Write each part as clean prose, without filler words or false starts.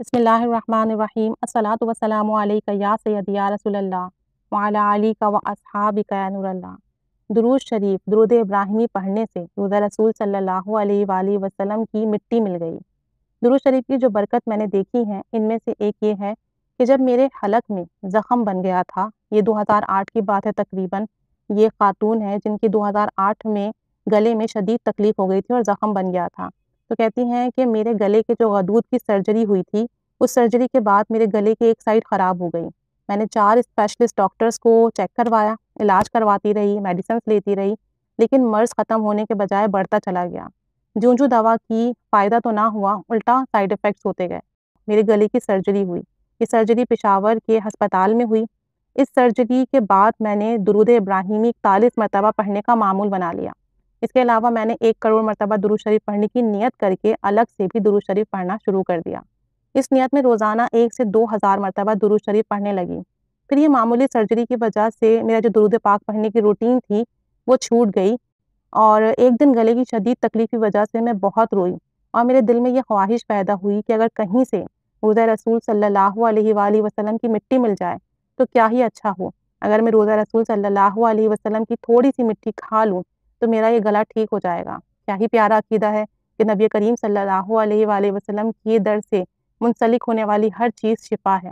بسم اللہ الرحمن الرحیم الصلاۃ والسلام علیک یا سیدی یا رسول اللہ وعلی آلک و اصحابک یا نور اللہ۔ درود شریف درود ابراہیمی پڑھنے سے روزہ رسول صلی اللہ علیہ وآلہ وسلم کی مٹی مل گئی۔ درود شریف کی جو برکت میں نے دیکھی ہے ان میں سے ایک یہ ہے کہ جب میرے حلق میں زخم بن گیا تھا، یہ 2008 کی بات ہے تقریباً، یہ خاتون ہے جن کی 2008 میں گلے میں شدید تکلیف ہو گئی تھی اور زخم بن گیا تھا، تو کہتی ہیں کہ میرے گلے کے جو غدود کی سرجری ہوئی تھی اس سرجری کے بعد میرے گلے کی ایک سائڈ خراب ہو گئی۔ میں نے 4 اسپیشلسٹ ڈاکٹرز کو چیک کروایا، علاج کرواتی رہی، میڈیسنس لیتی رہی، لیکن مرض ختم ہونے کے بجائے بڑھتا چلا گیا۔ جو دوا کی فائدہ تو نہ ہوا، الٹا سائیڈ ایفیکٹس ہوتے گئے۔ میرے گلے کی سرجری ہوئی، یہ سرجری پشاور کے ہسپتال میں ہوئی۔ اس سرجری کے بعد میں نے درود ابراہیمی 41 مرتبہ پڑھنے کا معمول بنا لیا۔ اس کے علاوہ میں نے 1 کروڑ مرتبہ درود شریف پڑھنے کی نیت کر کے الگ سے بھی درود شریف پڑھنا شروع کر دیا۔ اس نیت میں روزانہ 1 سے 2000 مرتبہ درود شریف پڑھنے لگی۔ پھر یہ معمولی سرجری کی وجہ سے میرا جو درود پاک پڑھنے کی روٹین تھی وہ چھوٹ گئی، اور ایک دن گلے کی شدید تکلیف کی وجہ سے میں بہت روئی، اور میرے دل میں یہ خواہش پیدا ہوئی کہ اگر کہیں سے روزہ رسول صلی اللہ علیہ وآلہ وسلم کی مٹی مل جائے تو کیا ہی اچھا ہو۔ اگر میں روزہ رسول صلی اللہ علیہ وسلم کی تھوڑی سی مٹی کھا لوں تو میرا یہ گلا ٹھیک ہو جائے گا۔ کیا ہی پیارا عقیدہ ہے کہ نبی کریم صلی اللہ علیہ وآلہ وسلم کی در سے منسلک ہونے والی ہر چیز شفا ہے۔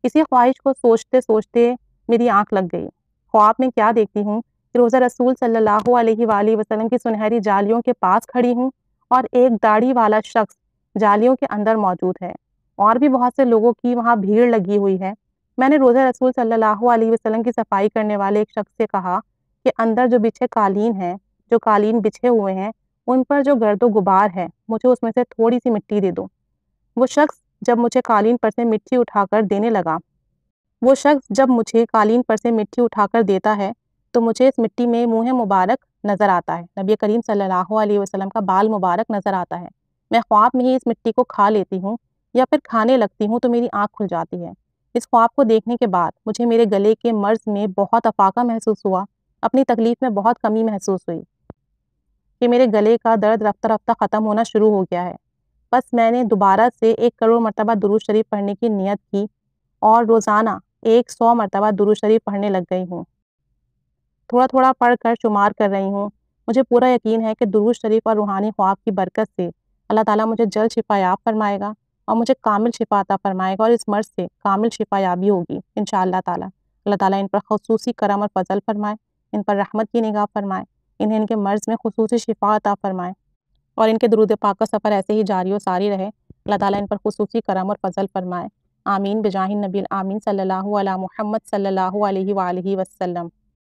اسی خواہش کو سوچتے سوچتے میری آنکھ لگ گئی۔ خواب میں کیا دیکھتی ہوں کہ روزہ رسول صلی اللہ علیہ وآلہ وسلم کی سنہری جالیوں کے پاس کھڑی ہوں، اور ایک داڑھی والا شخص جالیوں کے اندر موجود ہے، اور بھی بہت سے لوگوں کی وہاں بھیڑ لگی ہوئی ہے۔ میں نے روزہ رسول صلی اللہ علیہ وسلم کی صفائی کرنے والے ایک شخص سے کہا کہ اندر جو بچھے قالین ہیں، جو قالین بچھے ہوئے ہیں، ان پر جو گرد و غبار ہے، مجھے اس میں سے تھوڑی سی مٹی دے دو۔ وہ شخص جب مجھے قالین پر سے مٹی اٹھا کر دیتا ہے تو مجھے اس مٹی میں منہ مبارک نظر آتا ہے، نبی کریم صلی اللہ علیہ وسلم کا بال مبارک نظر آتا ہے۔ میں خواب میں ہی اس مٹی کو کھا لیتی ہوں یا پھر کھانے لگتی ہوں تو میری آنکھ کھل جاتی ہے۔ اس خواب کو دیکھنے کے بعد مجھے میرے گلے کے مرض میں بہت افاقہ محسوس ہوا، اپنی تکلیف میں بہت کمی محسوس ہوئی کہ میرے گلے کا درد رفتہ رفتہ ختم ہونا شروع ہو گیا ہے۔ بس میں نے دوبارہ سے 1 کروڑ مرتبہ درود شریف پڑھنے کی نیت کی، اور روزانہ 100 مرتبہ درود شریف پڑھنے لگ گئی ہوں۔ تھوڑا تھوڑا پڑھ کر شمار کر رہی ہوں۔ مجھے پورا یقین ہے کہ درود شریف اور روحانی خواب کی برکت سے اللہ تعالیٰ مجھے جلد شفا یاب فرمائے گا، اور مجھے کامل شفا عطا فرمائے گا، اور اس مرض سے کامل شفا یابی ہوگی انشاءاللہ تعالیٰ۔ اللہ تعالیٰ ان پر خصوصی کرم اور فضل فرمائے، ان پر رحمت کی نگاہ فرمائے، انہیں ان کے مرض میں خصوصی شفا عطا فرمائے، اور ان کے درود پاک کا سفر ایسے ہی جاری و ساری رہے۔ اللہ تعالیٰ ان پر خصوصی کرم اور فضل فرمائے، آمین بجاہ النبی الآمین صلی اللہ علیہ محمد صلی اللہ علیہ وآلہ وسلم۔